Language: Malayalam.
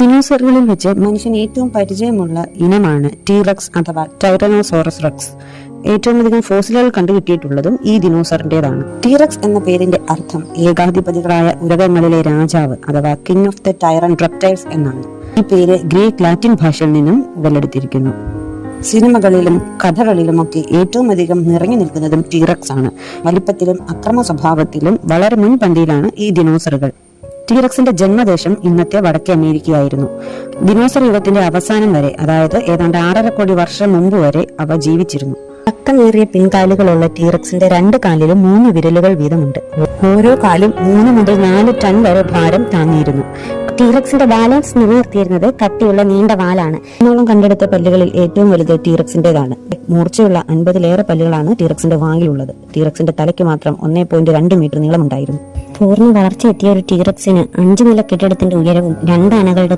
ദിനോസറുകളിൽ വെച്ച് മനുഷ്യന് ഏറ്റവും പരിചയമുള്ള ഇനമാണ് ടീറക്സ് അഥവാ ടൈറനോസോറസ് റെക്സ്. ഏറ്റവും അധികം ഫോസിലുകൾ കണ്ടുകിട്ടിയിട്ടുള്ളതും ഈ ദിനോസറിന്റേതാണ്. ടീറക്സ് എന്ന പേരിന്റെ അർത്ഥം ഏകാധിപതികളായ ഉരകങ്ങളിലെ രാജാവ് അഥവാ കിങ് ഓഫ് ദ ടൈറൻ റെപ്റ്റൈൽസ് എന്നാണ്. ഈ പേര് ഗ്രീക്ക് ലാറ്റിൻ ഭാഷയിൽ നിന്നും ഉടലെടുത്തിരിക്കുന്നു. സിനിമകളിലും കഥകളിലുമൊക്കെ ഏറ്റവും അധികം നിറഞ്ഞു നിൽക്കുന്നതും ടീറക്സ് ആണ്. വലിപ്പത്തിലും അക്രമ സ്വഭാവത്തിലും വളരെ മുൻപന്തിയിലാണ് ഈ ദിനോസറുകൾ. ടീറക്സിന്റെ ജന്മദേശം ഇന്നത്തെ വടക്കേ അമേരിക്കയായിരുന്നു. ദിനോസർ യുഗത്തിന്റെ അവസാനം വരെ, അതായത് ഏതാണ്ട് 6.5 കോടി വർഷം മുമ്പ് വരെ അവ ജീവിച്ചിരുന്നു. പക്കമേറിയ പിൻകാലുകളുള്ള ടീറക്സിന്റെ 2 കാലിലും 3 വിരലുകൾ വീതമുണ്ട്. ഓരോ കാലും 3 മുതൽ 4 ടൺ വരെ ഭാരം താങ്ങിയിരുന്നു. ടീറക്സിന്റെ ബാലൻസ് നിലനിർത്തിയിരുന്നത് കട്ടിയുള്ള നീണ്ട വാലാണ്. ഇന്നോളം കണ്ടെടുത്ത പല്ലുകളിൽ ഏറ്റവും വലുത് ടീറക്സിന്റേതാണ്. മൂർച്ചയുള്ള 50-ലേറെ പല്ലുകളാണ് ടീറക്സിന്റെ വായിലുള്ളത്. ടീറക്സിന്റെ തലയ്ക്ക് മാത്രം 1.2 മീറ്റർ നീളമുണ്ടായിരുന്നു. പൂർണ്ണ വളർച്ച എത്തിയ ഒരു ടീറക്സിന് 5 നില കെട്ടിടത്തിന്റെ ഉയരവും 2 ആനകളുടെ